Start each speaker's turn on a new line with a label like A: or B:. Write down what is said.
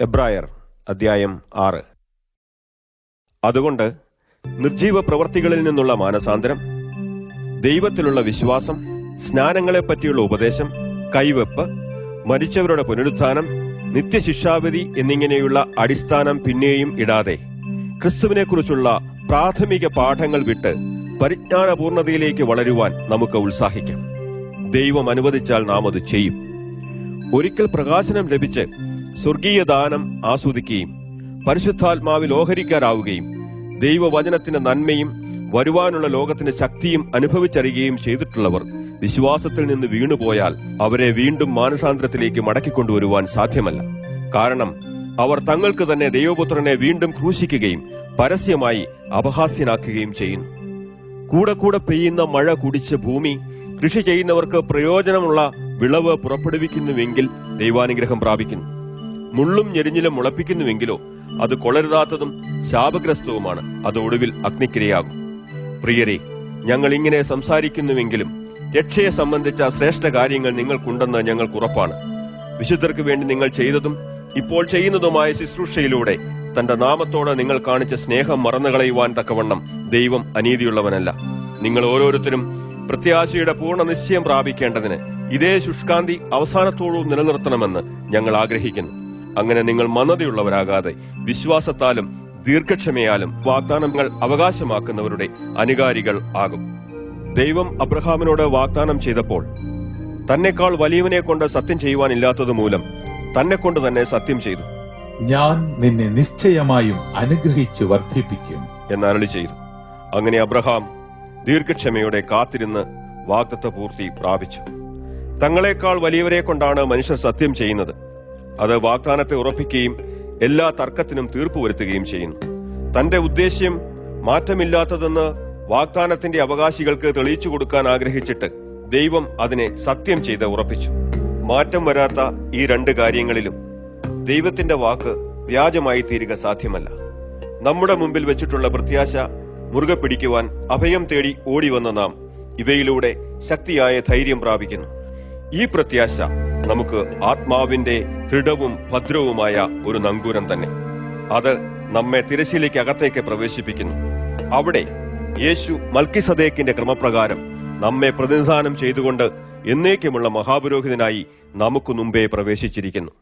A: എബ്രായർ അധ്യായം 6. അതുകൊണ്ട് നിർജീവ പ്രവൃത്തികളിൽ നിന്നുള്ള മാനസാന്തരം, ദൈവത്തിലുള്ള വിശ്വാസം, സ്നാനങ്ങളെപ്പറ്റിയുള്ള ഉപദേശം, കൈവെപ്പ്, മരിച്ചവരുടെ പുനരുത്ഥാനം, നിത്യശിക്ഷാവിധി എന്നിങ്ങനെയുള്ള അടിസ്ഥാനം പിന്നെയും ഇടാതെ ക്രിസ്തുവിനെക്കുറിച്ചുള്ള പ്രാഥമിക പാഠങ്ങൾ വിട്ട് പരിജ്ഞാനപൂർണതയിലേക്ക് വളരുവാൻ നമുക്ക് ഉത്സാഹിക്കാം. ദൈവം അനുവദിച്ചാൽ നാം അത് ചെയ്യും. ഒരിക്കൽ പ്രകാശനം ലഭിച്ച് സ്വർഗീയ ദാനം ആസ്വദിക്കുകയും പരിശുദ്ധാത്മാവിൽ ഓഹരിക്കാരാവുകയും ദൈവവചനത്തിന്റെ നന്മയും വരുവാനുള്ള ലോകത്തിന്റെ ശക്തിയും അനുഭവിച്ചറിയുകയും ചെയ്തിട്ടുള്ളവർ വിശ്വാസത്തിൽ നിന്ന് വീണുപോയാൽ അവരെ വീണ്ടും മാനസാന്തരത്തിലേക്ക് മടക്കിക്കൊണ്ടുവരുവാൻ സാധ്യമല്ല. കാരണം അവർ തങ്ങൾക്ക് തന്നെ ദൈവപുത്രനെ വീണ്ടും ക്രൂശിക്കുകയും പരസ്യമായി അപഹാസ്യനാക്കുകയും ചെയ്യുന്നു. കൂടെ കൂടെ പെയ്യുന്ന മഴ കുടിച്ച് ഭൂമി കൃഷി ചെയ്യുന്നവർക്ക് പ്രയോജനമുള്ള വിളവ് പുറപ്പെടുവിക്കുന്നുവെങ്കിൽ ദൈവാനുഗ്രഹം പ്രാപിക്കുന്നു. മുള്ളും ഞെരിഞ്ഞിലും മുളപ്പിക്കുന്നുവെങ്കിലോ അത് കൊളരുതാത്തതും ശാപഗ്രസ്തവുമാണ്. അത് ഒടുവിൽ അഗ്നിക്കിരയാകും. പ്രിയരെ, ഞങ്ങൾ ഇങ്ങനെ സംസാരിക്കുന്നുവെങ്കിലും രക്ഷയെ സംബന്ധിച്ച ശ്രേഷ്ഠ കാര്യങ്ങൾ നിങ്ങൾക്കുണ്ടെന്ന് ഞങ്ങൾക്ക് ഉറപ്പാണ്. വിശുദ്ധർക്ക് വേണ്ടി നിങ്ങൾ ചെയ്തതും ഇപ്പോൾ ചെയ്യുന്നതുമായ ശുശ്രൂഷയിലൂടെ തന്റെ നാമത്തോട് നിങ്ങൾ കാണിച്ച സ്നേഹം മറന്നുകളയുവാൻ തക്കവണ്ണം ദൈവം അനീതിയുള്ളവനല്ല. നിങ്ങൾ ഓരോരുത്തരും പ്രത്യാശയുടെ പൂർണ്ണ നിശ്ചയം പ്രാപിക്കേണ്ടതിന് ഇതേ ശുഷ്കാന്തി അവസാനത്തോളം നിലനിർത്തണമെന്ന് ഞങ്ങൾ ആഗ്രഹിക്കുന്നു. അങ്ങനെ നിങ്ങൾ മന്ദതയുള്ളവരാകാതെ വിശ്വാസത്താലും ദീർഘക്ഷമയാലും വാഗ്ദാനങ്ങൾ അവകാശമാക്കുന്നവരുടെ അനുകാരികൾ ആകും. ദൈവം അബ്രഹാമിനോട് വാഗ്ദാനം ചെയ്തപ്പോൾ തന്നെക്കാൾ വലിയവനെ കൊണ്ട് സത്യം ചെയ്യുവാനില്ലാത്തത് മൂലം തന്നെ കൊണ്ട് തന്നെ സത്യം ചെയ്തു.
B: ഞാൻ നിന്നെ നിശ്ചയമായും അനുഗ്രഹിച്ചു വർദ്ധിപ്പിക്കും
A: എന്ന് അരുളി ചെയ്തു. അങ്ങനെ അബ്രഹാം ദീർഘക്ഷമയോടെ കാത്തിരുന്ന് വാഗ്ദത്ത പൂർത്തി പ്രാപിച്ചു. തങ്ങളെക്കാൾ വലിയവരെ കൊണ്ടാണ് മനുഷ്യർ സത്യം ചെയ്യുന്നത്. അത് വാഗ്ദാനത്തെ ഉറപ്പിക്കുകയും എല്ലാ തർക്കത്തിനും തീർപ്പ് വരുത്തുകയും ചെയ്യുന്നു. തന്റെ ഉദ്ദേശ്യം മാറ്റമില്ലാത്തതെന്ന് വാഗ്ദാനത്തിന്റെ അവകാശികൾക്ക് തെളിയിച്ചു കൊടുക്കാൻ ആഗ്രഹിച്ചിട്ട് ദൈവം അതിനെ സത്യം ചെയ്ത് ഉറപ്പിച്ചു. മാറ്റം വരാത്ത ഈ രണ്ട് കാര്യങ്ങളിലും ദൈവത്തിന്റെ വാക്ക് വ്യാജമായി തീരുക സാധ്യമല്ല. നമ്മുടെ മുമ്പിൽ വെച്ചിട്ടുള്ള പ്രത്യാശ മുറുകെ പിടിക്കുവാൻ അഭയം തേടി ഓടിവന്ന നാം ഇവയിലൂടെ ശക്തിയായ ധൈര്യം പ്രാപിക്കുന്നു. ഈ പ്രത്യാശ നമുക്ക് ആത്മാവിന്റെ ദൃഢവും ഭദ്രവുമായ ഒരു നങ്കൂരം തന്നെ. അത് നമ്മെ തിരശ്ശീലയ്ക്ക് അകത്തേക്ക് പ്രവേശിപ്പിക്കുന്നു. അവിടെ യേശു മൽക്കിസദേക്കിന്റെ ക്രമപ്രകാരം നമ്മെ പ്രതിനിധാനം ചെയ്തുകൊണ്ട് എന്നേക്കുമുള്ള മഹാപുരോഹിതനായി നമുക്ക് മുമ്പേ പ്രവേശിച്ചിരിക്കുന്നു.